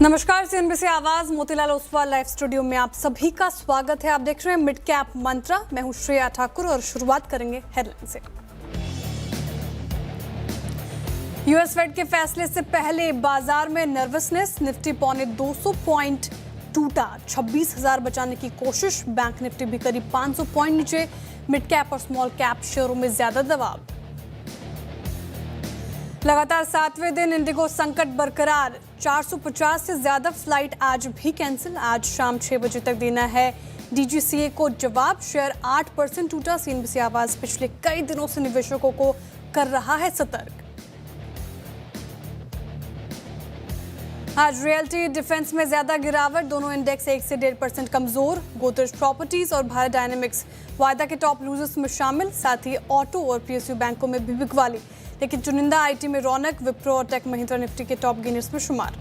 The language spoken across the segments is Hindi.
नमस्कार, सीएनबीसी आवाज मोतीलाल ओसवाल लाइव स्टूडियो में आप सभी का स्वागत है। आप देख रहे हैं मिड कैप मंत्रा। मैं हूं श्रेया ठाकुर और शुरुआत करेंगे हेडलाइन से। यूएस फेड के फैसले से पहले बाजार में नर्वसनेस, निफ्टी पौने 200 पॉइंट टूटा, 26,000 बचाने की कोशिश। बैंक निफ्टी भी करीब 500 पॉइंट नीचे। मिड कैप और स्मॉल कैप शेयरों में ज्यादा दबाव। लगातार 7वें दिन इंडिगो संकट बरकरार, 450 से ज्यादा फ्लाइट आज भी कैंसिल। आज शाम 6 बजे तक देना है डीजीसीए को जवाब। शेयर 8% टूटा। सीएनबीसी आवाज पिछले कई दिनों से निवेशकों को कर रहा है सतर्क। आज रियल्टी डिफेंस में ज्यादा गिरावट, दोनों इंडेक्स 1 से 1.5% कमजोर। गोदरेज प्रॉपर्टीज और भारत डायनेमिक्स वायदा के टॉप लूजर्स में शामिल। साथ ही ऑटो और पीएसयू बैंकों में भी बिकवाली, लेकिन चुनिंदा आईटी में रौनक। विप्रो और टेक महिंद्रा निफ्टी के टॉप गेनर्स में शुमार।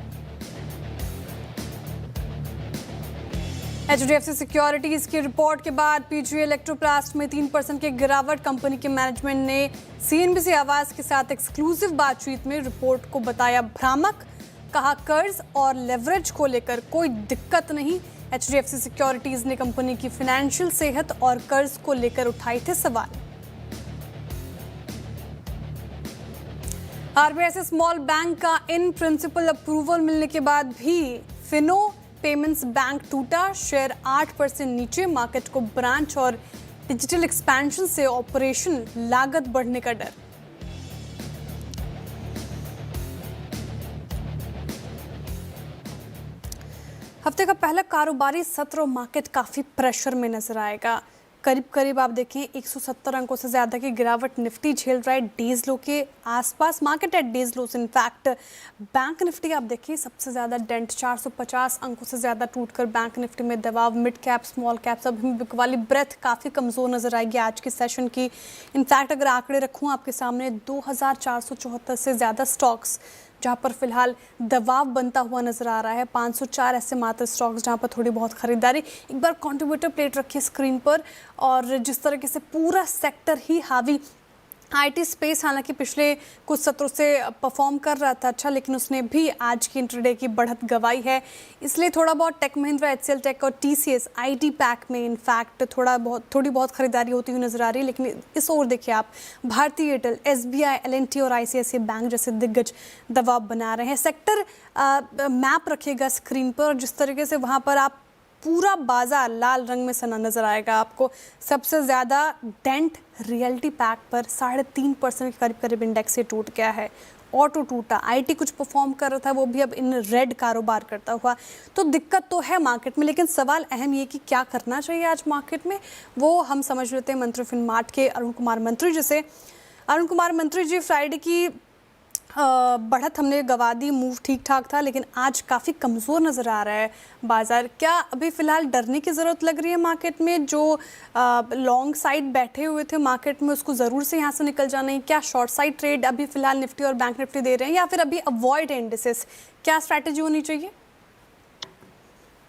एचडीएफसी सिक्योरिटीज की रिपोर्ट के बाद पीजीई इलेक्ट्रोप्लास्ट में 3% की गिरावट। कंपनी के मैनेजमेंट ने सीएनबीसी आवाज के साथ एक्सक्लूसिव बातचीत में रिपोर्ट को बताया भ्रामक। कहा कर्ज और लेवरेज को लेकर कोई दिक्कत नहीं। एचडीएफसी सिक्योरिटीज ने कंपनी की फाइनेंशियल सेहत और कर्ज को लेकर उठाए थे सवाल। आरबीआई से स्मॉल बैंक का इन प्रिंसिपल अप्रूवल मिलने के बाद भी फिनो पेमेंट्स बैंक टूटा। शेयर 8% नीचे। मार्केट को ब्रांच और डिजिटल एक्सपेंशन से ऑपरेशन लागत बढ़ने का डर। हफ्ते का पहला कारोबारी सत्र मार्केट काफी प्रेशर में नजर आएगा। करीब आप देखें 170 अंकों से ज्यादा की गिरावट निफ्टी झेल रहा है डेज लो के आसपास। Market at days low. In fact bank Nifty आप देखिए सबसे ज्यादा डेंट, 450 अंकों से ज्यादा टूटकर बैंक निफ्टी में दबाव। मिड कैप स्मॉल कैप सब में बिकवाली। ब्रेथ काफी कमजोर नजर आएगी आज के सेशन की। इनफैक्ट अगर आंकड़े रखूं आपके सामने, 2474 से ज्यादा स्टॉक्स जहां पर फिलहाल दबाव बनता हुआ नजर आ रहा है। 504 ऐसे मात्र स्टॉक्स जहां पर थोड़ी बहुत खरीदारी। एक बार कंट्रीब्यूटर प्लेट रखिए स्क्रीन पर, और जिस तरीके से पूरा सेक्टर ही हावी। आईटी स्पेस हालांकि पिछले कुछ सत्रों से परफॉर्म कर रहा था अच्छा, लेकिन उसने भी आज की इंट्राडे की बढ़त गवाई है। इसलिए थोड़ा बहुत टेक महिंद्रा, एचसीएल टेक और टीसीएस आईटी पैक में इनफैक्ट थोड़ी बहुत खरीदारी होती हुई नजर आ रही है। लेकिन इस ओर देखिए आप, भारतीय एयरटेल, एसबीआई, एलएनटी और आईसीआईसीआई बैंक जैसे दिग्गज दबाव बना रहे हैं। सेक्टर मैप रखिएगा स्क्रीन पर, और जिस तरीके से वहाँ पर आप पूरा बाजार लाल रंग में सना नजर आएगा आपको। सबसे ज्यादा डेंट रियल्टी पैक पर 3.5% के करीब इंडेक्स से टूट गया है। ऑटो टूटा। आईटी कुछ परफॉर्म कर रहा था, वो भी अब इन रेड कारोबार करता हुआ। तो दिक्कत तो है मार्केट में, लेकिन सवाल अहम ये कि क्या करना चाहिए आज मार्केट में, वो हम समझ लेते हैं मंत्री फिनमार्ट के अरुण कुमार मंत्री जी से। अरुण कुमार मंत्री जी, फ्राइडे की बढ़त हमने गवा दी, मूव ठीक ठाक था, लेकिन आज काफ़ी कमज़ोर नज़र आ रहा है बाजार। क्या अभी फ़िलहाल डरने की ज़रूरत लग रही है मार्केट में? जो लॉन्ग साइड बैठे हुए थे मार्केट में, उसको ज़रूर से यहाँ से निकल जाना है? क्या शॉर्ट साइड ट्रेड अभी फ़िलहाल निफ्टी और बैंक निफ्टी दे रहे हैं, या फिर अभी अवॉइड इंडिसेस? क्या स्ट्रैटेजी होनी चाहिए?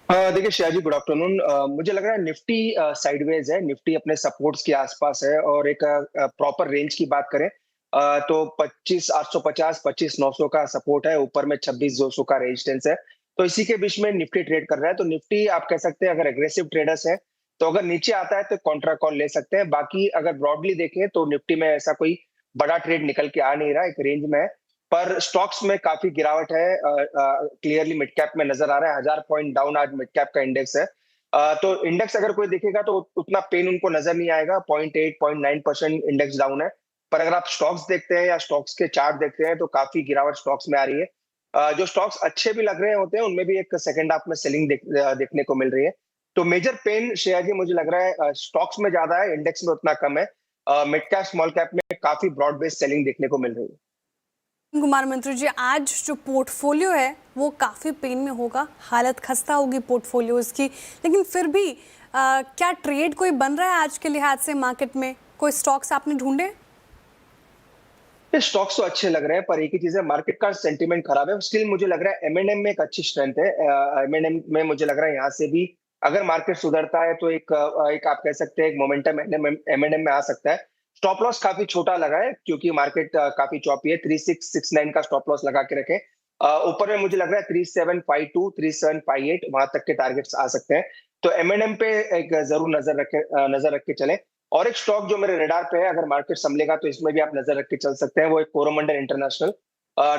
देखिए श्रेया जी, गुड आफ्टरनून। मुझे लग रहा है निफ्टी साइडवेज है। निफ्टी अपने सपोर्ट्स के आसपास है, और एक प्रॉपर रेंज की बात करें तो 25,850, 25,900 का सपोर्ट है। ऊपर में 26,200 का रेजिस्टेंस है। तो इसी के बीच में निफ्टी ट्रेड कर रहा है। तो निफ्टी आप कह सकते हैं, अगर एग्रेसिव ट्रेडर्स है तो अगर नीचे आता है तो कॉन्ट्रा कॉल ले सकते हैं। बाकी अगर ब्रॉडली देखें तो निफ्टी में ऐसा कोई बड़ा ट्रेड निकल के आ नहीं रहा, एक रेंज में है। पर स्टॉक्स में काफी गिरावट है। क्लियरली मिड कैप में नजर आ रहा है। 1000 पॉइंट डाउन आज मिड कैप का इंडेक्स है। तो इंडेक्स अगर कोई देखेगा तो उतना पेन उनको नजर नहीं आएगा। 0.8, 0.9% इंडेक्स डाउन है। पर अगर आप स्टॉक्स देखते हैं या स्टॉक्स के चार्ट देखते हैं तो काफी गिरावट स्टॉक्स में आ रही है। जो स्टॉक्स अच्छे भी लग रहे होते हैं उनमें भी एक सेकंड हाफ में सेलिंग देखने को मिल रही है। तो मेजर पेन शेयर जी मुझे लग रहा है स्टॉक्स में ज्यादा है, इंडेक्स में उतना कम है। मिड कैप स्मॉल कैप में काफी ब्रॉड बेस्ड सेलिंग देखने को मिल रही है। कुमार मंत्री जी, आज जो पोर्टफोलियो है वो काफ़ी पेन में होगा, हालत खस्ता होगी पोर्टफोलियोज की, लेकिन फिर भी क्या ट्रेड कोई बन रहा है आज के लिहाज से मार्केट में? कोई स्टॉक्स आपने ढूंढे? स्टॉक्स तो अच्छे लग रहे हैं, पर एक ही चीज है, मार्केट का सेंटीमेंट खराब है। स्टिल मुझे लग रहा है एमएनएम में एक अच्छी स्ट्रेंथ है। एमएनएम में मुझे लग रहा है यहाँ से भी अगर मार्केट सुधरता है तो एक आप कह सकते हैं एक मोमेंटम एमएनएम में आ सकता है। स्टॉप लॉस काफी छोटा लगा है क्योंकि मार्केट काफी चौपी है। 3669 का स्टॉप लॉस लगा के रखें। ऊपर में मुझे लग रहा है 3752, 3758 वहां तक के टारगेट्स आ सकते हैं। तो M&M पे एक जरूर नजर रख के चलें। और एक स्टॉक जो मेरे रेडार पे है, अगर मार्केट संभलेगा तो इसमें भी आप नजर रख के चल सकते हैं, वो एक कोरोमंडल इंटरनेशनल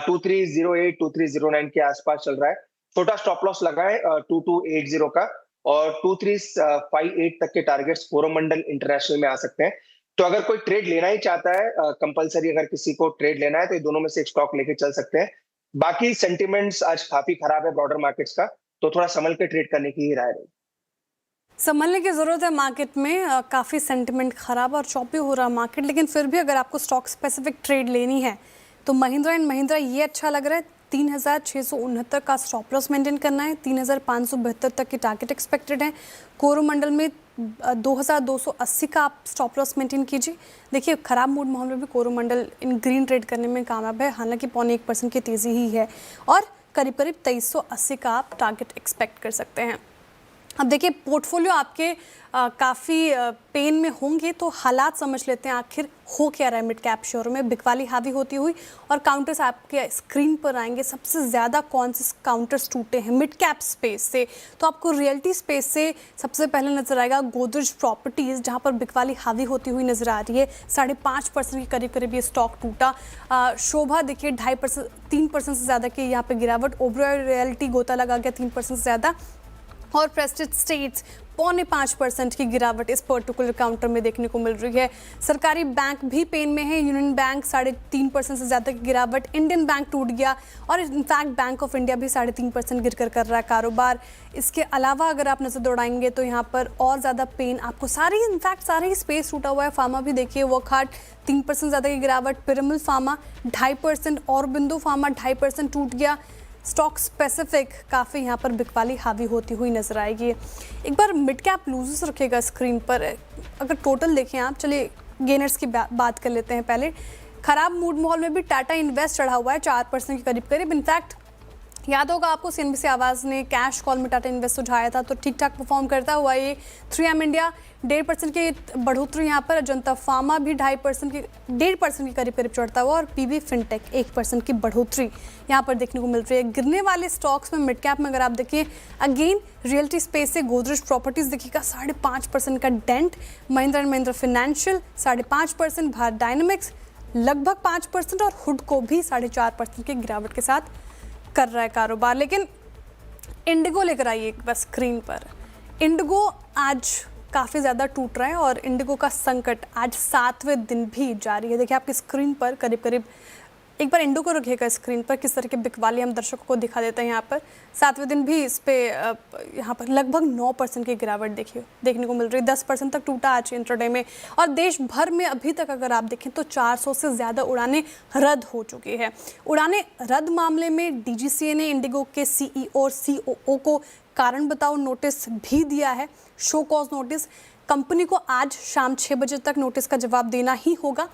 2308, 2309 के आसपास चल रहा है। छोटा स्टॉप लॉस लगा है 2280 का, और 2358 तक के टारगेट्स कोरोमंडल इंटरनेशनल में आ सकते हैं। तो अगर कोई ट्रेड लेना ही चाहता है, कंपलसरी अगर किसी को ट्रेड लेना है, तो ये दोनों में से एक स्टॉक लेके चल सकते हैं। बाकी सेंटिमेंट्स आज काफी खराब है ब्रॉडर मार्केट्स का, तो थोड़ा संभल के ट्रेड करने की ही राय है। संभलने की ज़रूरत है मार्केट में। काफ़ी सेंटिमेंट ख़राब और चॉपी हो रहा मार्केट, लेकिन फिर भी अगर आपको स्टॉक स्पेसिफिक ट्रेड लेनी है तो महिंद्रा एंड महिंद्रा ये अच्छा लग रहा है। 3669 का स्टॉप लॉस मेंटेन करना है, 3572 तक की टारगेट एक्सपेक्टेड है। कोरोमंडल में 2280 का आप स्टॉप लॉस मेंटेन कीजिए। देखिए, खराब मूड माहौल में भी कोरोमंडल इन ग्रीन ट्रेड करने में कामयाब है, हालांकि 0.1% की तेज़ी ही है, और करीब करीब 2380 का आप टारगेट एक्सपेक्ट कर सकते हैं। अब देखिए, पोर्टफोलियो आपके काफ़ी पेन में होंगे, तो हालात समझ लेते हैं आखिर हो क्या रहा है मिड कैप शेयरों में। बिकवाली हावी होती हुई और काउंटर्स आपके स्क्रीन पर आएंगे। सबसे ज़्यादा कौन से काउंटर्स टूटे हैं मिड कैप स्पेस से, तो आपको रियल्टी स्पेस से सबसे पहले नजर आएगा गोदरेज प्रॉपर्टीज़, जहां पर बिकवाली हावी होती हुई नजर आ रही है। 5.5% के करीब करीब ये स्टॉक टूटा। शोभा देखिए 2.5%, 3% से ज़्यादा की यहाँ पर गिरावट। ओबरॉय रियल्टी गोता लगा गया 3% से ज़्यादा, और प्रेस्टीज स्टेट्स 0.5% की गिरावट इस पर्टिकुलर काउंटर में देखने को मिल रही है। सरकारी बैंक भी पेन में है। यूनियन बैंक 3.5% से ज़्यादा की गिरावट। इंडियन बैंक टूट गया, और इनफैक्ट बैंक ऑफ इंडिया भी 3.5% गिरकर कर रहा है कारोबार। इसके अलावा अगर आप नज़र दौड़ाएंगे तो यहाँ पर और ज़्यादा पेन आपको सारे ही स्पेस टूटा हुआ है। फार्मा भी देखिए, वॉकहार्ट 3% ज़्यादा की गिरावट। पिरामिल फार्मा 2.5%, और बिंदु फार्मा 2.5% टूट गया। स्टॉक स्पेसिफिक काफ़ी यहाँ पर बिकवाली हावी होती हुई नजर आएगी। एक बार मिड कैप लूजर्स रखिएगा स्क्रीन पर। अगर टोटल देखें आप, चलिए गेनर्स की बात कर लेते हैं पहले। खराब मूड माहौल में भी टाटा इन्वेस्ट चढ़ा हुआ है 4% के करीब करीब। इनफैक्ट याद होगा आपको, CNBC आवाज़ ने कैश कॉल में टाटा इन्वेस्ट सुझाया था, तो ठीक ठाक परफॉर्म करता हुआ ये 3M इंडिया 1.5% की बढ़ोतरी यहाँ पर। अजंता फार्मा भी 1.5% के करीब करीब चढ़ता हुआ, और PB फिनटेक 1% की बढ़ोतरी यहाँ पर देखने को मिल रही है। गिरने वाले स्टॉक्स में मिड कैप में अगर आप देखिए, अगेन रियल्टी स्पेस से गोदरेज प्रॉपर्टीज देखिएगा 5.5% का dent. Mahindra and Mahindra Financial 5.5%, Bharat Dynamics लगभग 5%, और हुडको भी 4.5% की गिरावट के साथ कर रहा है कारोबार। लेकिन इंडिगो लेकर आइए बस स्क्रीन पर। इंडिगो आज काफ़ी ज़्यादा टूट रहा है, और इंडिगो का संकट आज 7वें दिन भी जारी है। देखिए आपकी स्क्रीन पर करीब करीब, एक बार इंडिगो रखिएगा स्क्रीन पर, किस तरह के बिकवाली हम दर्शकों को दिखा देते हैं। यहाँ पर 7वें दिन भी इस पे यहाँ पर लगभग 9% की गिरावट देखने को मिल रही है। 10% तक टूटा आज इंट्राडे में। और देश भर में अभी तक अगर आप देखें तो 400 से ज़्यादा उड़ानें रद्द हो चुकी है। उड़ानें रद्द मामले में DGCA ने इंडिगो के CEO और COO को कारण बताओ नोटिस भी दिया है, शो कॉज नोटिस। कंपनी को आज शाम 6 बजे तक नोटिस का जवाब देना ही होगा।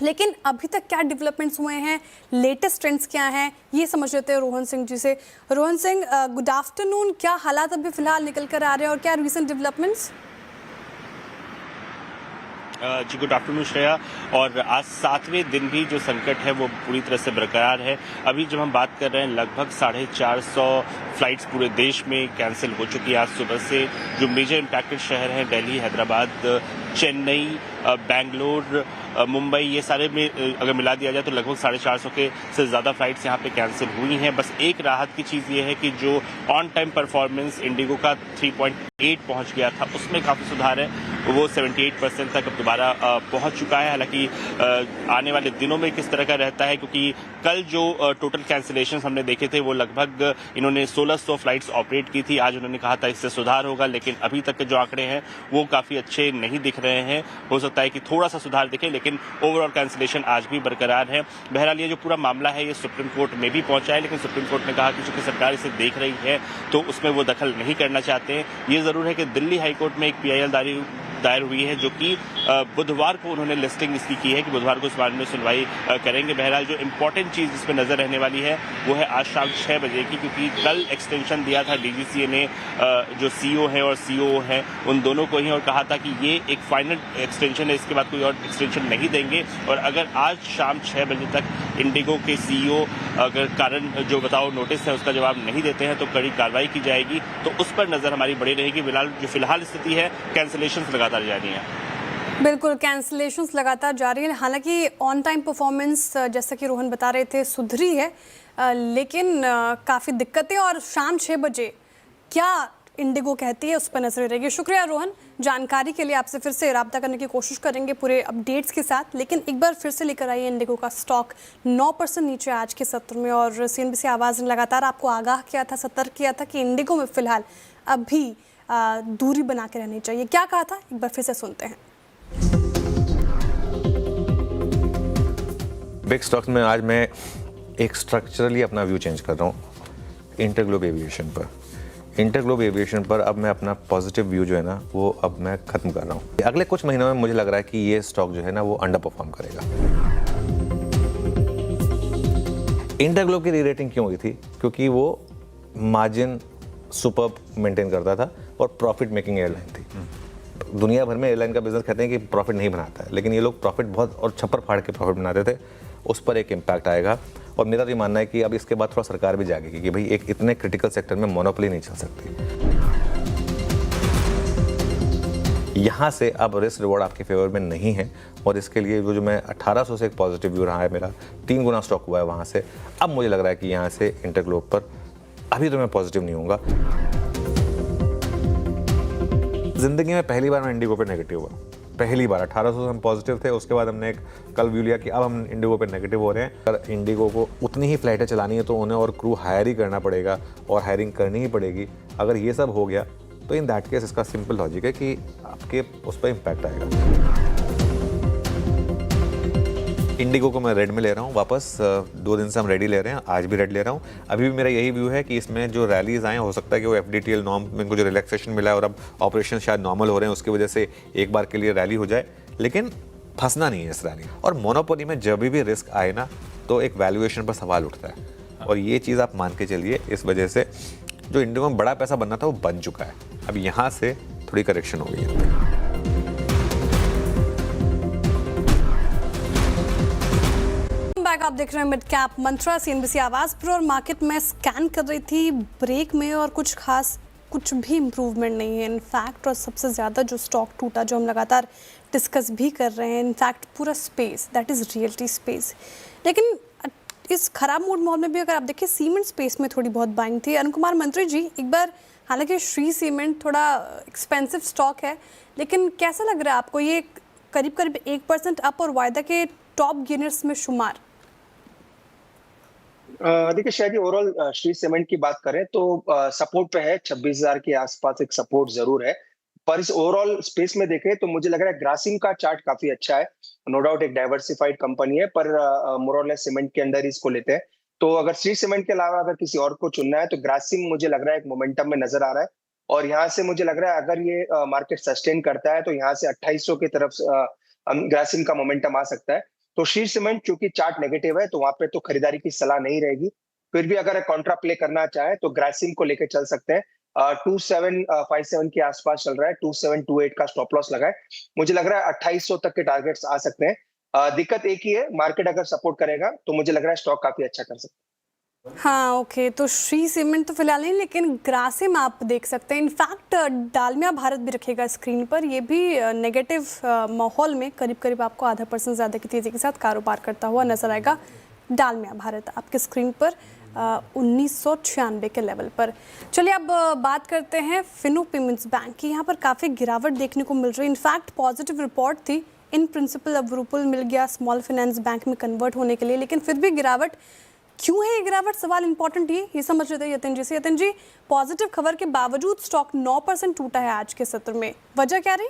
लेकिन अभी तक क्या डेवलपमेंट्स हुए हैं, लेटेस्ट ट्रेंड्स क्या हैं, ये समझ लेते हैं रोहन सिंह जी से। Rohan Singh, good afternoon. क्या हालात अभी फिलहाल निकल कर आ रहे हैं, और क्या रीसेंट डेवलपमेंट्स? जी गुड आफ्टरनून श्रेया। और आज 7वें दिन भी जो संकट है वो पूरी तरह से बरकरार है। अभी जब हम बात कर रहे हैं, लगभग 450 फ्लाइट्स पूरे देश में कैंसिल हो चुकी है आज सुबह से। जो मेजर इम्पैक्टेड शहर हैं, दिल्ली, हैदराबाद, चेन्नई, बेंगलोर, मुंबई, ये सारे में अगर मिला दिया जाए तो लगभग 450 के से ज़्यादा फ्लाइट्स यहाँ पे कैंसिल हुई हैं। बस एक राहत की चीज़ ये है कि जो ऑन टाइम परफॉर्मेंस इंडिगो का 3.8 पहुँच गया था, उसमें काफ़ी सुधार है। वो 78% तक अब दोबारा पहुँच चुका है। हालांकि आने वाले दिनों में किस तरह का रहता है, क्योंकि कल जो टोटल कैंसिलेशन हमने देखे थे वो लगभग इन्होंने 1600 फ्लाइट्स ऑपरेट की थी। आज उन्होंने कहा था इससे सुधार होगा, लेकिन अभी तक के जो आंकड़े हैं वो काफ़ी अच्छे नहीं दिख रहे हैं। हो सकता है कि थोड़ा सा सुधार दिखे, लेकिन ओवरऑल कैंसिलेशन आज भी बरकरार है। बहरहाल ये जो पूरा मामला है ये सुप्रीम कोर्ट में भी पहुंचा है, लेकिन सुप्रीम कोर्ट ने कहा कि चूंकि सरकार इसे देख रही है तो उसमें वो दखल नहीं करना चाहते हैं। ये जरूर है कि दिल्ली हाईकोर्ट में एक PIL दायर हुई है, जो कि बुधवार को उन्होंने लिस्टिंग इसकी की है कि बुधवार को इस बारे में सुनवाई करेंगे। बहरहाल जो इंपॉर्टेंट चीज़ इस पर नजर रहने वाली है वो है आज शाम 6 बजे की, क्योंकि कल एक्सटेंशन दिया था DGCA ने जो CEO है और COO है उन दोनों को ही, और कहा था कि ये एक फाइनल एक्सटेंशन है, इसके बाद कोई और एक्सटेंशन नहीं देंगे। और अगर आज शाम 6 बजे तक इंडिगो के सीईओ अगर कारण जो बताओ नोटिस है उसका जवाब नहीं देते हैं तो कड़ी कार्रवाई की जाएगी। तो उस पर नजर हमारी बड़ी रहेगी। फिलहाल स्थिति है कैंसिलेशंस लगातार जारी हैं। बिल्कुल, कैंसिलेशंस लगातार जारी हैं। हालांकि ऑन टाइम परफॉर्मेंस जैसा कि रोहन बता रहे थे सुधरी है, लेकिन काफ़ी दिक्कतें। और शाम 6 बजे क्या इंडिगो कहती है उस पर नजर रहेगी। शुक्रिया रोहन, जानकारी के लिए आपसे फिर से रब्ता करने की कोशिश करेंगे पूरे अपडेट्स के साथ। लेकिन एक बार फिर से लेकर आइए, इंडिगो का स्टॉक 9% नीचे आज के सत्र में। और सीएनबीसी आवाज़ ने लगातार आपको आगाह किया था, सतर्क किया था कि इंडिगो में फिलहाल अभी दूरी बना के रहनी चाहिए। क्या कहा था, एक बार फिर से सुनते हैं। बिग स्टॉक्स में आज मैं एक स्ट्रक्चरली अपना व्यू चेंज कर रहा हूँ इंटरग्लोब एविएशन पर। इंटरग्लोब एविएशन पर अब मैं अपना पॉजिटिव व्यू जो है ना वो अब मैं ख़त्म कर रहा हूँ। अगले कुछ महीनों में मुझे लग रहा है कि ये स्टॉक जो है ना वो अंडर परफॉर्म करेगा। इंटरग्लोब की री-रेटिंग क्यों हुई थी? क्योंकि वो मार्जिन सुपर्ब मेंटेन करता था और प्रॉफिट मेकिंग एयरलाइन थी। दुनिया भर में एयरलाइन का बिजनेस कहते हैं कि प्रॉफिट नहीं बनाता है, लेकिन ये लोग प्रॉफिट बहुत और छप्पर फाड़ के प्रॉफिट बनाते थे। उस पर एक इम्पैक्ट आएगा। और मेरा तो ये मानना है कि अब इसके बाद थोड़ा सरकार भी जागेगी कि भाई एक इतने क्रिटिकल सेक्टर में मोनोपोली नहीं चल सकती। यहाँ से अब रिस्क रिवॉर्ड आपके फेवर में नहीं है। और इसके लिए जो मैं 1800 से एक पॉजिटिव व्यू रहा है मेरा, 3 गुना स्टॉक हुआ है वहाँ से। अब मुझे लग रहा है कि यहाँ से इंटरग्लोब पर अभी तो मैं पॉजिटिव नहीं होऊंगा। जिंदगी में पहली बार मैं इंडिगो पे नेगेटिव हुआ। पहली बार 1800 से हम पॉजिटिव थे, उसके बाद हमने एक कल व्यू लिया कि अब हम इंडिगो पे नेगेटिव हो रहे हैं। अगर इंडिगो को उतनी ही फ्लाइटें चलानी है तो उन्हें और क्रू हायर ही करना पड़ेगा और हायरिंग करनी ही पड़ेगी। अगर ये सब हो गया तो इन दैट केस इसका सिंपल लॉजिक है कि आपके उस पर इम्पैक्ट आएगा। इंडिगो को मैं रेड में ले रहा हूँ वापस। 2 दिन से हम रेडी ले रहे हैं, आज भी रेड ले रहा हूँ। अभी भी मेरा यही व्यू है कि इसमें जो रैलीज आए हो सकता है कि वो FDTL नॉर्म में को जो रिलैक्सेशन मिला है और अब ऑपरेशन शायद नॉर्मल हो रहे हैं उसकी वजह से एक बार के लिए रैली हो जाए, लेकिन फंसना नहीं है इस रैली। और मोनोपोली में जब भी रिस्क आए ना तो एक वैल्यूएशन पर सवाल उठता है और ये चीज़ आप मान के चलिए। इस वजह से जो इंडिगो में बड़ा पैसा बनना था वो बन चुका है। अब यहाँ से थोड़ी करेक्शन हो गई है। आप देख रहे हैं मिड कैप मंत्रा सीएनबीसी आवाज पर। और मार्केट में स्कैन कर रही थी ब्रेक में और कुछ भी इम्प्रूवमेंट नहीं है इनफैक्ट। और सबसे ज़्यादा जो स्टॉक टूटा, जो हम लगातार डिस्कस भी कर रहे हैं, इनफैक्ट पूरा space, that is realty space. लेकिन इस खराब मूड माहौल में भी अगर आप देखिए सीमेंट स्पेस में थोड़ी बहुत बाइंग थी। अरुण कुमार मंत्री जी, एक बार, हालांकि श्री सीमेंट थोड़ा एक्सपेंसिव स्टॉक है, लेकिन कैसा लग रहा है आपको ये करीब 1% अप और वायदा के टॉप गेनर्स में शुमार? देखिए शायद ही ओवरऑल श्री सीमेंट की बात करें तो सपोर्ट पे है, 26,000 के आसपास एक सपोर्ट जरूर है। पर इस ओवरऑल स्पेस में देखें तो मुझे लग रहा है ग्रासिम का चार्ट काफी अच्छा है। नो डाउट एक डाइवर्सिफाइड कंपनी है, पर मोर और लेस सीमेंट के अंदर ही इसको लेते हैं। तो अगर श्री सीमेंट के अलावा अगर किसी और को चुनना है तो ग्रासिम मुझे लग रहा है एक मोमेंटम में नजर आ रहा है। और यहाँ से मुझे लग रहा है अगर ये मार्केट सस्टेन करता है तो यहाँ से 2800 की तरफ ग्रासिम का मोमेंटम आ सकता है। तो श्री सीमेंट चूंकि चार्ट नेगेटिव है तो वहां पे तो खरीदारी की सलाह नहीं रहेगी। फिर भी अगर कॉन्ट्रा प्ले करना चाहे तो ग्रासिम को लेकर चल सकते हैं। 2757 के आसपास चल रहा है, 2728 का स्टॉप लॉस लगा है। मुझे लग रहा है 2800 तक के टारगेट्स आ सकते हैं। दिक्कत एक ही है, मार्केट अगर सपोर्ट करेगा तो मुझे लग रहा है स्टॉक काफी अच्छा कर सकता है। हाँ ओके, तो श्री सीमेंट तो फिलहाल नहीं, लेकिन ग्रासिम आप देख सकते हैं। इनफैक्ट डालमिया भारत भी रखेगा स्क्रीन पर। ये भी नेगेटिव माहौल में करीब आपको 0.5% ज़्यादा की तेज़ी के साथ कारोबार करता हुआ नजर आएगा। डालमिया भारत आपके स्क्रीन पर 1996 के लेवल पर। चलिए अब बात करते हैं फिनो पेमेंट्स बैंक की। यहाँ पर काफ़ी गिरावट देखने को मिल रही है। इनफैक्ट पॉजिटिव रिपोर्ट थी, इन प्रिंसिपल अप्रूवल मिल गया स्मॉल फाइनेंस बैंक में कन्वर्ट होने के लिए, लेकिन फिर भी गिरावट क्यों है? ये गिरावट सवाल इंपॉर्टेंट ये समझ रहे थे यतिन जी से। यतिन जी, पॉजिटिव खबर के बावजूद स्टॉक 9% टूटा है आज के सत्र में, वजह क्या रही?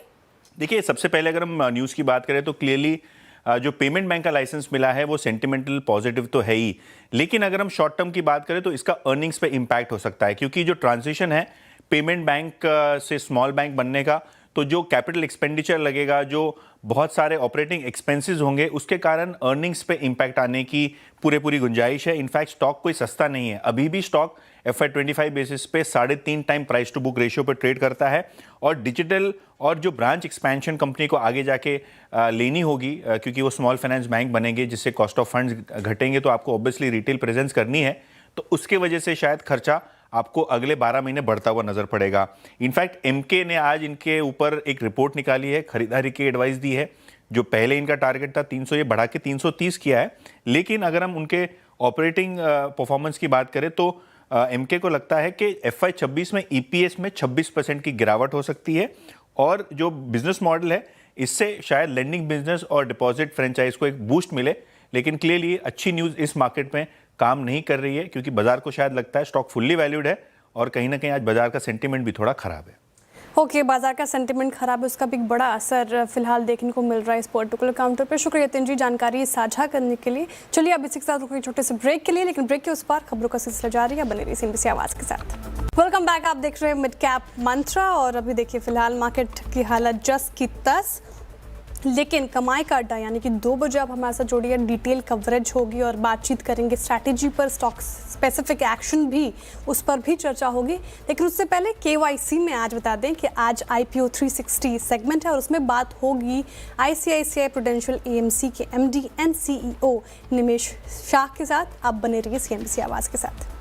देखिए, सबसे पहले अगर हम न्यूज़ की बात करें तो क्लियरली जो पेमेंट बैंक का लाइसेंस मिला है वो सेंटिमेंटल पॉजिटिव तो है ही, लेकिन अगर हम शॉर्ट टर्म की बात करें तो इसका अर्निंग्स पे इम्पैक्ट हो सकता है, क्योंकि जो ट्रांजिशन है पेमेंट बैंक से स्मॉल बैंक बनने का, तो जो कैपिटल एक्सपेंडिचर लगेगा, जो बहुत सारे ऑपरेटिंग एक्सपेंसेस होंगे, उसके कारण अर्निंग्स पे इम्पैक्ट आने की पूरी गुंजाइश है। इनफैक्ट स्टॉक कोई सस्ता नहीं है। अभी भी स्टॉक FY25 बेसिस पे 3.5 time price to book ratio पे ट्रेड करता है और डिजिटल और जो ब्रांच एक्सपेंशन कंपनी को आगे जाके लेनी होगी, क्योंकि वो स्मॉल फाइनेंस बैंक बनेंगे जिससे कॉस्ट ऑफ फंड्स घटेंगे, तो आपको ऑब्वियसली रिटेल प्रेजेंस करनी है, तो उसके वजह से शायद खर्चा आपको अगले 12 महीने बढ़ता हुआ नजर पड़ेगा। इनफैक्ट एमके ने आज इनके ऊपर एक रिपोर्ट निकाली है, खरीदारी की एडवाइस दी है। जो पहले इनका टारगेट था 300, ये बढ़ा के 330 किया है। लेकिन अगर हम उनके ऑपरेटिंग परफॉर्मेंस की बात करें तो एमके को लगता है कि FY26 में EPS में 26% की गिरावट हो सकती है और जो बिजनेस मॉडल है इससे शायद लेंडिंग बिजनेस और डिपॉजिट फ्रेंचाइज को एक बूस्ट मिले। लेकिन क्लियरली अच्छी न्यूज़ इस मार्केट में काम नहीं कर रही है, क्योंकि बाजार को शायद लगता है स्टॉक फुल्ली वैल्यूड है और कहीं ना कहीं आज बाजार का सेंटीमेंट भी थोड़ा खराब है। ओके, बाजार का सेंटीमेंट खराब है, उसका भी एक बड़ा असर फिलहाल देखने को मिल रहा है इस पर्टिकुलर काउंटर पे। शुक्रिया यतिन जी जानकारी साझा करने के लिए। चलिए अब इसी के साथ रुके छोटे से ब्रेक के लिए, लेकिन ब्रेक के उस पार खबरों का सिलसिला जारी है। बने रहिए CNBC आवाज़ के साथ। वेलकम बैक, आप देख रहे हैं मिड कैप मंत्रा और अभी देखिए फिलहाल मार्केट की हालत जस की तस, लेकिन कमाई का अड्डा यानी कि 2 बजे अब हमारे साथ जोड़िए, डिटेल कवरेज होगी और बातचीत करेंगे स्ट्रैटेजी पर, स्टॉक स्पेसिफिक एक्शन भी उस पर भी चर्चा होगी। लेकिन उससे पहले KYC में आज बता दें कि आज IPO 360 सेगमेंट है और उसमें बात होगी ICICI प्रूडेंशियल AMC के MD एंड CEO निमेश शाह के साथ। आप बने रहिए CNBC आवाज़ के साथ।